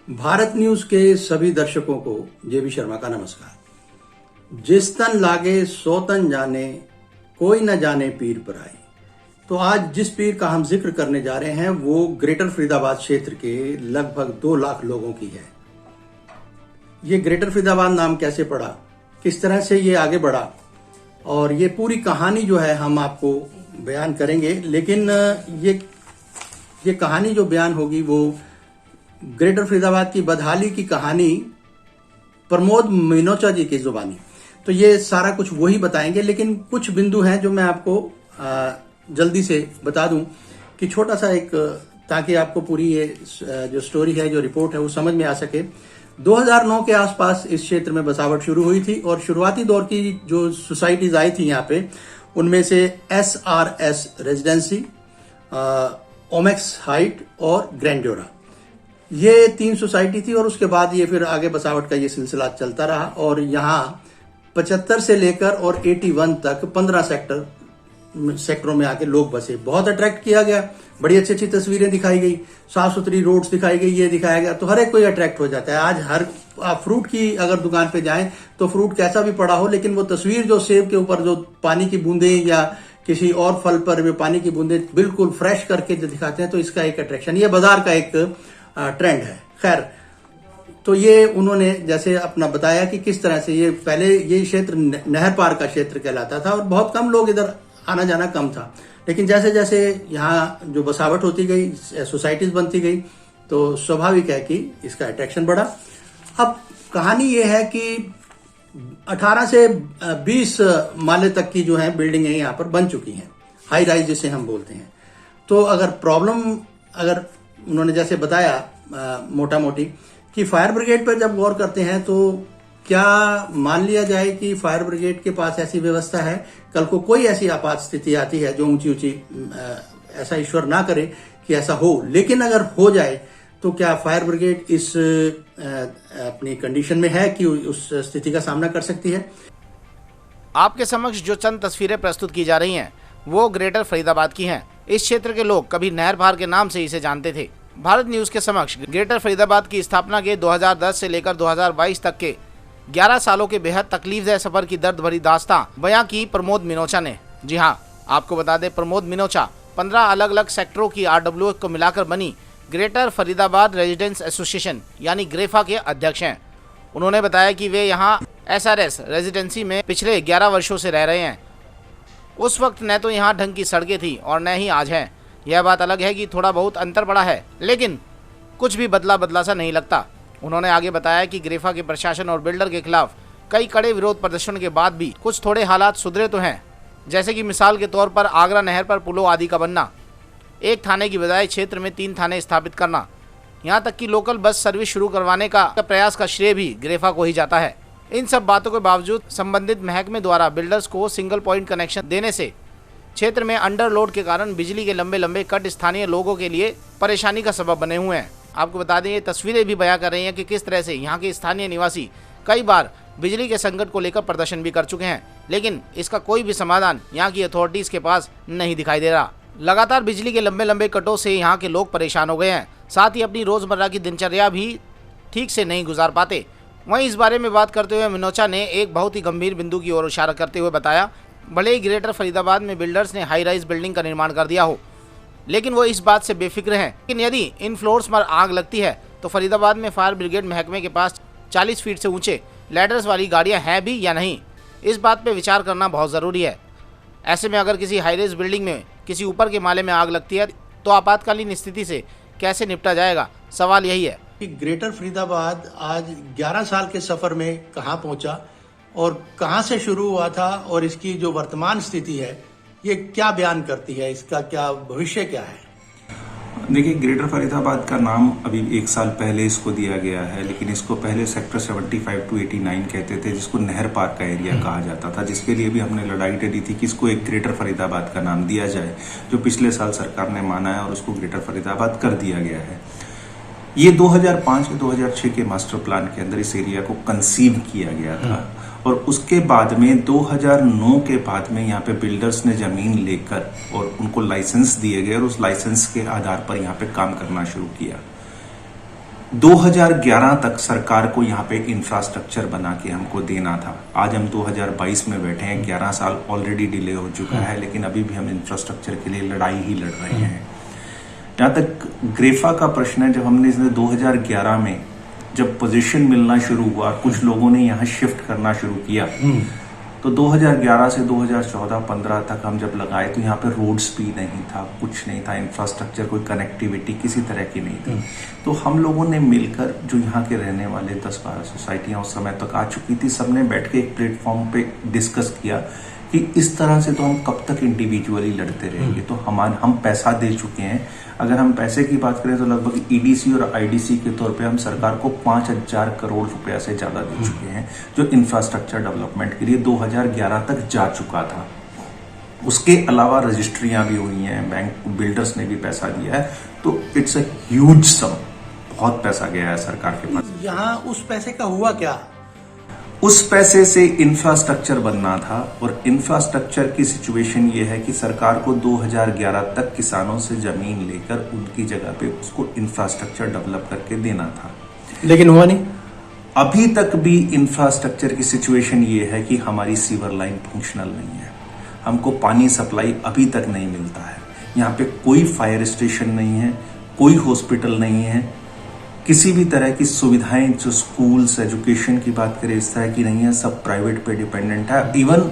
Bharat news के सभी दर्शकों को जेबी शर्मा का नमस्कार। जिस तन लागे सो तन जाने, कोई न जाने पीर पराई। तो आज जिस पीर का हम जिक्र करने जा रहे हैं वो ग्रेटर फरीदाबाद क्षेत्र के लगभग 2 लाख लोगों की है। ये ग्रेटर फरीदाबाद नाम कैसे पड़ा, किस तरह से ये आगे बढ़ा, और ये पूरी कहानी जो है हम आपको बयान करेंगे। लेकिन ये कहानी जो बयान होगी वो ग्रेटर फरीदाबाद की बदहाली की कहानी प्रमोद मिनोचा जी की जुबानी। तो ये सारा कुछ वही बताएंगे, लेकिन कुछ बिंदु हैं जो मैं आपको जल्दी से बता दूं कि छोटा सा एक, ताकि आपको पूरी ये जो स्टोरी है, जो रिपोर्ट है वो समझ में आ सके। 2009 के आसपास इस क्षेत्र में बसावट शुरू हुई थी और शुरुआती दौर की जो सोसाइटीज आई थी यहाँ पे, उनमें से SRS रेजिडेंसी, ओमेक्स हाइट और ग्रैंड्योरा, ये 3 सोसाइटी थी। और उसके बाद ये फिर आगे बसावट का ये सिलसिला चलता रहा और यहाँ 75 से लेकर और 81 तक 15 सेक्टरों में आके लोग बसे। बहुत अट्रैक्ट किया गया, बड़ी अच्छी अच्छी तस्वीरें दिखाई गई, साफ सुथरी रोड्स दिखाई गई, ये दिखाया गया, तो हर एक कोई अट्रैक्ट हो जाता है। आज हर आप फ्रूट की अगर दुकान पे जाएं तो फ्रूट कैसा भी पड़ा हो, लेकिन वो तस्वीर जो सेब के ऊपर जो पानी की बूंदें या किसी और फल पर भी पानी की बूंदें बिल्कुल फ्रेश करके जो दिखाते हैं, तो इसका एक अट्रैक्शन, ये बाजार का एक ट्रेंड है। खैर, तो ये उन्होंने जैसे अपना बताया कि किस तरह से ये पहले ये क्षेत्र नहर पार का क्षेत्र कहलाता था और बहुत कम लोग इधर आना जाना कम था। लेकिन जैसे जैसे यहाँ जो बसावट होती गई, सोसाइटीज बनती गई, तो स्वाभाविक है कि इसका अट्रैक्शन बढ़ा। अब कहानी ये है कि 18 से 20 माले तक की जो है बिल्डिंगें यहाँ पर बन चुकी हैं, हाई राइज जिसे हम बोलते हैं। तो अगर उन्होंने जैसे बताया मोटा मोटी कि फायर ब्रिगेड पर जब गौर करते हैं तो क्या मान लिया जाए कि फायर ब्रिगेड के पास ऐसी व्यवस्था है, कल को कोई ऐसी आपात स्थिति आती है जो ऊंची ऊंची, ऐसा ईश्वर ना करे कि ऐसा हो, लेकिन अगर हो जाए तो क्या फायर ब्रिगेड इस अपनी कंडीशन में है कि उस स्थिति का सामना कर सकती है। आपके समक्ष जो चंद तस्वीरें प्रस्तुत की जा रही हैं वो ग्रेटर फरीदाबाद की हैं। इस क्षेत्र के लोग कभी नहर पार के नाम से इसे जानते थे। भारत न्यूज के समक्ष ग्रेटर फरीदाबाद की स्थापना के 2010 से लेकर 2022 तक के 11 सालों के बेहद तकलीफदेह सफर की दर्द भरी दास्तां बयां की प्रमोद मिनोचा ने। जी हां, आपको बता दें, प्रमोद मिनोचा 15 अलग अलग सेक्टरों की RWA को मिलाकर बनी ग्रेटर फरीदाबाद रेजिडेंस एसोसिएशन यानी ग्रेफा के अध्यक्ष हैं। उन्होंने बताया कि वे यहाँ SRS रेजिडेंसी में पिछले 11 वर्षों से रह रहे हैं। उस वक्त न तो यहाँ ढंग की सड़कें थी और न ही आज हैं। यह बात अलग है कि थोड़ा बहुत अंतर पड़ा है, लेकिन कुछ भी बदला सा नहीं लगता। उन्होंने आगे बताया कि ग्रेफा के प्रशासन और बिल्डर के खिलाफ कई कड़े विरोध प्रदर्शन के बाद भी कुछ थोड़े हालात सुधरे तो हैं, जैसे कि मिसाल के तौर पर आगरा नहर पर पुलों आदि का बनना, एक थाने की बजाय क्षेत्र में 3 थाने स्थापित करना, यहाँ तक कि लोकल बस सर्विस शुरू करवाने का प्रयास का श्रेय भी ग्रेफा को ही जाता है। इन सब बातों के बावजूद संबंधित महकमे द्वारा बिल्डर्स को सिंगल पॉइंट कनेक्शन देने से क्षेत्र में अंडरलोड के कारण बिजली के लंबे लंबे कट स्थानीय लोगों के लिए परेशानी का सबब बने हुए हैं। आपको बता दें, ये तस्वीरें भी बयां कर रही हैं कि किस तरह से यहाँ के स्थानीय निवासी कई बार बिजली के संकट को लेकर प्रदर्शन भी कर चुके हैं, लेकिन इसका कोई भी समाधान यहाँ की अथॉरिटीज के पास नहीं दिखाई दे रहा। लगातार बिजली के लंबे लंबे कटों से यहाँ के लोग परेशान हो गए हैं, साथ ही अपनी रोजमर्रा की दिनचर्या भी ठीक से नहीं गुजार पाते। वहीं इस बारे में बात करते हुए मिनोचा ने एक बहुत ही गंभीर बिंदु की ओर इशारा करते हुए बताया, भले ही ग्रेटर फरीदाबाद में बिल्डर्स ने हाई राइज बिल्डिंग का निर्माण कर दिया हो, लेकिन वो इस बात से बेफिक्र हैं कि यदि इन फ्लोर्स पर आग लगती है तो फरीदाबाद में फायर ब्रिगेड महकमे के पास 40 फीट से ऊंचे लैडर्स वाली गाड़ियां हैं भी या नहीं। इस बात पे विचार करना बहुत ज़रूरी है। ऐसे में अगर किसी हाई राइज बिल्डिंग में किसी ऊपर के माले में आग लगती है तो आपातकालीन स्थिति से कैसे निपटा जाएगा, सवाल यही है कि ग्रेटर फरीदाबाद आज 11 साल के सफर में कहाँ पहुंचा और कहाँ से शुरू हुआ था, और इसकी जो वर्तमान स्थिति है ये क्या बयान करती है, इसका क्या भविष्य क्या है। देखिए, ग्रेटर फरीदाबाद का नाम अभी 1 साल पहले इसको दिया गया है, लेकिन इसको पहले सेक्टर 75 to 89 कहते थे, जिसको नहर पार का एरिया कहा जाता था, जिसके लिए भी हमने लड़ाई लड़ी थी कि इसको एक ग्रेटर फरीदाबाद का नाम दिया जाए, जो पिछले साल सरकार ने माना है और उसको ग्रेटर फरीदाबाद कर दिया गया है। ये 2005 या 2006 के मास्टर प्लान के अंदर इस एरिया को कंसीव किया गया था और उसके बाद में 2009 के बाद में यहाँ पे बिल्डर्स ने जमीन लेकर और उनको लाइसेंस दिए गए और उस लाइसेंस के आधार पर यहाँ पे काम करना शुरू किया। 2011 तक सरकार को यहाँ पे इंफ्रास्ट्रक्चर बना के हमको देना था। आज हम 2022 में बैठे हैं, 11 साल ऑलरेडी डिले हो चुका है, लेकिन अभी भी हम इंफ्रास्ट्रक्चर के लिए लड़ाई ही लड़ रहे हैं। जहां तक ग्रेफा का प्रश्न है, जब हमने इसने 2011 में जब पोजीशन मिलना शुरू हुआ, कुछ लोगों ने यहाँ शिफ्ट करना शुरू किया, तो 2011 से 2014-15 तक हम जब लगाए तो यहाँ पे रोड्स भी नहीं था, कुछ नहीं था, इंफ्रास्ट्रक्चर, कोई कनेक्टिविटी किसी तरह की नहीं थी। तो हम लोगों ने मिलकर, जो यहाँ के रहने वाले 10-12 सोसाइटियां उस समय तक आ चुकी थी, सबने बैठ के एक प्लेटफॉर्म पे डिस्कस किया कि इस तरह से तो हम कब तक इंडिविजुअली लड़ते रहेंगे। तो हम पैसा दे चुके हैं। अगर हम पैसे की बात करें तो लगभग ईडीसी और आईडीसी के तौर पे हम सरकार को 5,000 करोड़ रुपया से ज्यादा दे चुके हैं, जो इंफ्रास्ट्रक्चर डेवलपमेंट के लिए 2011 तक जा चुका था। उसके अलावा रजिस्ट्रियां भी हुई हैं, बैंक बिल्डर्स ने भी पैसा दिया है, तो इट्स अ ह्यूज सम, बहुत पैसा गया है सरकार के पास। यहाँ उस पैसे का हुआ क्या? उस पैसे से इंफ्रास्ट्रक्चर बनना था, और इंफ्रास्ट्रक्चर की सिचुएशन ये है कि सरकार को 2011 तक किसानों से जमीन लेकर उनकी जगह पे उसको इंफ्रास्ट्रक्चर डेवलप करके देना था, लेकिन हुआ नहीं। अभी तक भी इंफ्रास्ट्रक्चर की सिचुएशन ये है कि हमारी सीवर लाइन फंक्शनल नहीं है, हमको पानी सप्लाई अभी तक नहीं मिलता है। यहाँ पे कोई फायर स्टेशन नहीं है, कोई हॉस्पिटल नहीं है, किसी भी तरह की सुविधाएं, जो स्कूल्स, एजुकेशन की बात करें, इस तरह की नहीं है, सब प्राइवेट पे डिपेंडेंट है। इवन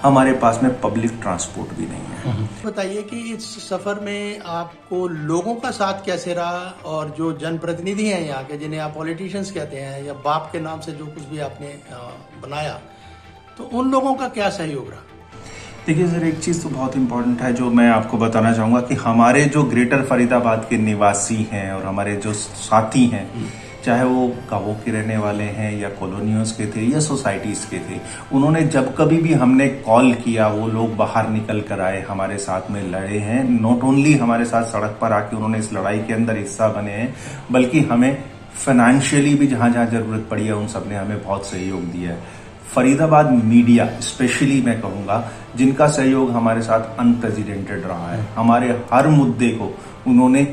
हमारे पास में पब्लिक ट्रांसपोर्ट भी नहीं है। बताइए कि इस सफर में आपको लोगों का साथ कैसे रहा, और जो जनप्रतिनिधि हैं यहाँ के, जिन्हें आप पॉलिटिशियंस कहते हैं या बाप के नाम से जो कुछ भी आपने बनाया, तो उन लोगों का क्या सहयोग रहा? देखिए सर, एक चीज तो बहुत इंपॉर्टेंट है जो मैं आपको बताना चाहूंगा कि हमारे जो ग्रेटर फरीदाबाद के निवासी हैं और हमारे जो साथी हैं, चाहे वो गांवों के रहने वाले हैं या कॉलोनियों के थे या सोसाइटीज के थे, उन्होंने जब कभी भी हमने कॉल किया, वो लोग बाहर निकल कर आए, हमारे साथ में लड़े हैं। नॉट ओनली हमारे साथ सड़क पर आके उन्होंने इस लड़ाई के अंदर हिस्सा बने हैं, बल्कि हमें फाइनेंशियली भी जहां जहां जरूरत पड़ी है, उन सबने हमें बहुत सहयोग दिया है। फरीदाबाद मीडिया स्पेशली मैं कहूंगा, जिनका सहयोग हमारे साथ अनप्रेसिडेंटेड रहा है। हमारे हर मुद्दे को उन्होंने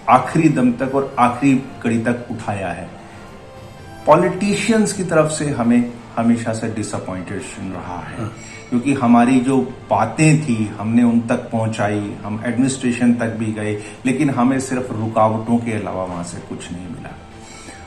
आखिरी दम तक और आखिरी कड़ी तक उठाया है। पॉलिटिशियंस की तरफ से हमें हमेशा से डिसअपॉइंटेशन रहा है, क्योंकि हमारी जो बातें थी हमने उन तक पहुंचाई, हम एडमिनिस्ट्रेशन तक भी गए, लेकिन हमें सिर्फ रुकावटों के अलावा वहां से कुछ नहीं मिला।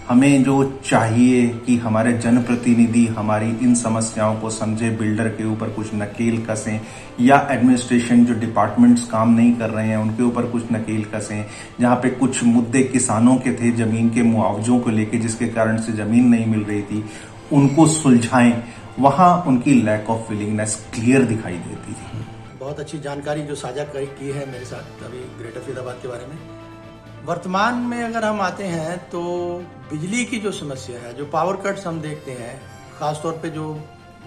हमें जो चाहिए कि हमारे जनप्रतिनिधि हमारी इन समस्याओं को समझे, बिल्डर के ऊपर कुछ नकेल कसें, या एडमिनिस्ट्रेशन जो डिपार्टमेंट्स काम नहीं कर रहे हैं उनके ऊपर कुछ नकेल कसें। जहां पे कुछ मुद्दे किसानों के थे जमीन के मुआवजों को लेके, जिसके कारण से जमीन नहीं मिल रही थी, उनको सुलझाएं, वहां उनकी लैक ऑफ विलिंगनेस क्लियर दिखाई देती थी। बहुत अच्छी जानकारी जो साझा की है मेरे साथ अभी ग्रेटर फरीदाबाद के बारे में। वर्तमान में अगर हम आते हैं तो बिजली की जो समस्या है, जो पावर कट्स हम देखते हैं, खासतौर पे जो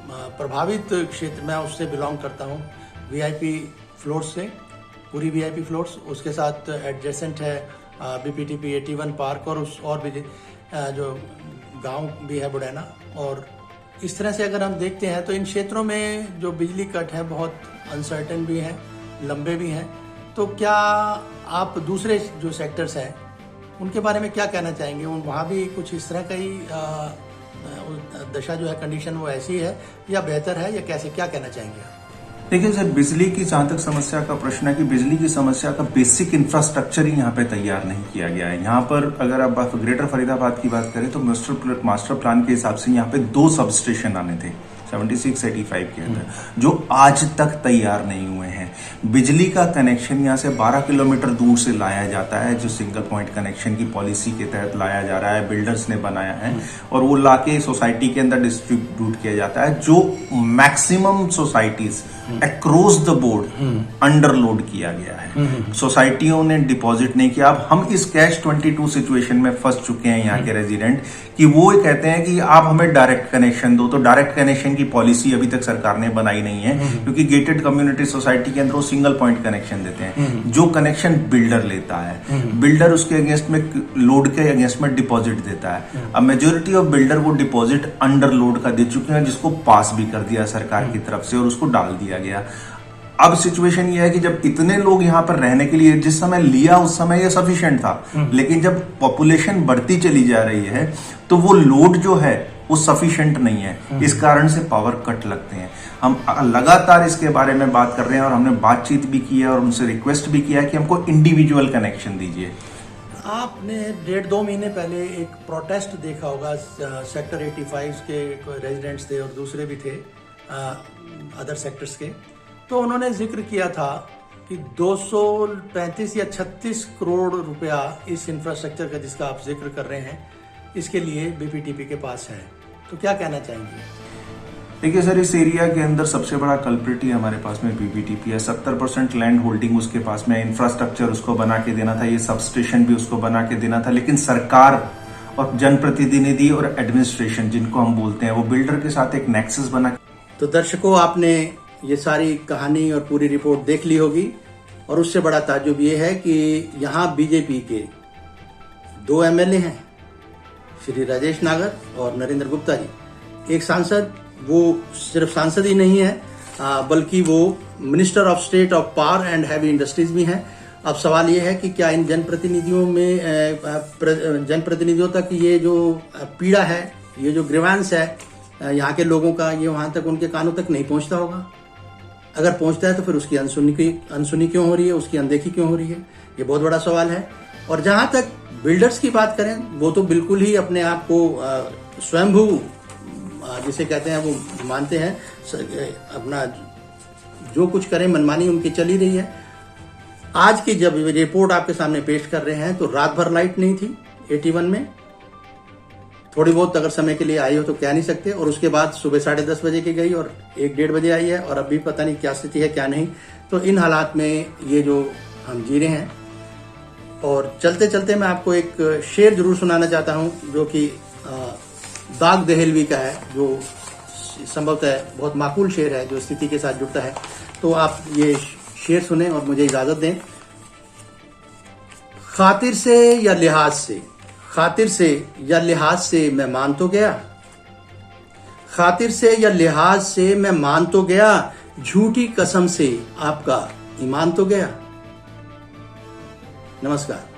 प्रभावित क्षेत्र में उससे बिलोंग करता हूँ, वीआईपी फ्लोर्स से, पूरी वीआईपी फ्लोर्स, उसके साथ एडजेसेंट है बीपीटीपी 81 पार्क, और उस और भी जो गांव भी है बुड़ैना, और इस तरह से अगर हम देखते हैं तो इन क्षेत्रों में जो बिजली कट है बहुत अनसर्टेन भी है, लंबे भी हैं। तो क्या आप दूसरे जो सेक्टर्स हैं उनके बारे में क्या कहना चाहेंगे? वहाँ भी कुछ इस तरह का ही दशा जो है, कंडीशन वो ऐसी है या बेहतर है, या कैसे, क्या कहना चाहेंगे आप? देखिए सर, बिजली की जहां तक समस्या का प्रश्न है कि बिजली की समस्या का बेसिक इंफ्रास्ट्रक्चर ही यहाँ पे तैयार नहीं किया गया है। यहाँ पर अगर आप ग्रेटर फरीदाबाद की बात करें तो मास्टर प्लान के हिसाब से यहाँ पे 2 सब स्टेशन आने थे 76-85 के अंदर, जो आज तक तैयार नहीं हुए हैं। बिजली का कनेक्शन यहाँ से 12 किलोमीटर दूर से लाया जाता है, जो सिंगल पॉइंट कनेक्शन की पॉलिसी के तहत लाया जा रहा है, बिल्डर्स ने बनाया है, और वो लाके सोसाइटी के अंदर डिस्ट्रीब्यूट किया जाता है, जो maximum societies across the board underload किया गया है। सोसाइटियों ने डिपॉजिट नहीं किया। अब हम इस कैश 22 सिचुएशन में फंस चुके हैं यहाँ के रेजिडेंट, कि वो कहते हैं कि आप हमें डायरेक्ट कनेक्शन दो। तो डायरेक्ट कनेक्शन की पॉलिसी अभी तक सरकार ने बनाई नहीं है, क्योंकि गेटेड कम्युनिटी सोसाइटी के अंदर वो सिंगल पॉइंट कनेक्शन देते हैं, जो कनेक्शन बिल्डर लेता है। बिल्डर उसके अगेंस्ट में, लोड के अगेंस्ट में डिपॉजिट देता है। अब मेजोरिटी ऑफ बिल्डर वो डिपॉजिट अंडर लोड का दे चुके हैं, जिसको पास भी कर दिया सरकार की तरफ से और उसको डाल दिया गया। अब सिचुएशन ये है कि जब इतने लोग यहाँ पर रहने के लिए जिस समय लिया उस समय ये सफिशिएंट था, लेकिन जब पॉपुलेशन बढ़ती चली जा रही है तो वो लोड जो है वो सफिशिएंट नहीं है। इस कारण से पावर कट लगते हैं। हम लगातार इसके बारे में बात कर रहे हैं और हमने बातचीत भी की है और उनसे रिक्वेस्ट भी किया है कि हमको इंडिविजुअल कनेक्शन दीजिए। आपने 1.5-2 महीने पहले एक प्रोटेस्ट देखा होगा, सेक्टर 85 के रेजिडेंट्स थे और दूसरे भी थे अदर सेक्टर्स के। तो उन्होंने जिक्र किया था कि 235 या 36 करोड़ रुपया इस इंफ्रास्ट्रक्चर का जिसका आप जिक्र कर रहे हैं, इसके लिए बीपीटीपी के पास है। तो क्या कहना चाहेंगे? देखिए सर, इस एरिया के अंदर सबसे बड़ा कल्प्रिट ही हमारे पास में बीपीटीपी है। 70% लैंड होल्डिंग उसके पास में, इंफ्रास्ट्रक्चर उसको बना के देना था, ये सब स्टेशन भी उसको बना के देना था, लेकिन सरकार और जनप्रतिनिधि और एडमिनिस्ट्रेशन जिनको हम बोलते हैं वो बिल्डर के साथ एक नेक्सस बना। तो दर्शकों, आपने ये सारी कहानी और पूरी रिपोर्ट देख ली होगी और उससे बड़ा ताज्जुब ये है कि यहाँ बीजेपी के 2 एमएलए हैं, श्री राजेश नागर और नरेंद्र गुप्ता जी। एक सांसद, वो सिर्फ सांसद ही नहीं है बल्कि वो minister of state of power and heavy industries भी हैं। अब सवाल ये है कि क्या इन जनप्रतिनिधियों तक ये जो पीड़ा है, ये जो ग्रीवांस है यहाँ के लोगों का, ये वहां तक उनके कानों तक नहीं पहुंचता होगा? अगर पहुंचता है तो फिर उसकी अनसुनी क्यों हो रही है, उसकी अनदेखी क्यों हो रही है? ये बहुत बड़ा सवाल है। और जहां तक बिल्डर्स की बात करें, वो तो बिल्कुल ही अपने आप को स्वयंभू जिसे कहते हैं वो मानते हैं, अपना जो कुछ करें मनमानी उनकी चली रही है। आज की जब रिपोर्ट आपके सामने पेश कर रहे हैं तो रात भर लाइट नहीं थी 81 में, थोड़ी बहुत अगर समय के लिए आई हो तो कह नहीं सकते, और उसके बाद सुबह 10:30 बजे की गई और 1-1:30 बजे आई है और अभी पता नहीं क्या स्थिति है क्या नहीं। तो इन हालात में ये जो हम जी रहे हैं, और चलते चलते मैं आपको एक शेर जरूर सुनाना चाहता हूं जो कि दाग दहलवी का है, जो संभवतः बहुत माकूल शेर है जो स्थिति के साथ जुड़ता है। तो आप ये शेर सुने और मुझे इजाजत दें। खातिर से या लिहाज से, खातिर से या लिहाज से मैं मान तो गया, खातिर से या लिहाज से मैं मान तो गया, झूठी कसम से आपका ईमान तो गया। नमस्कार।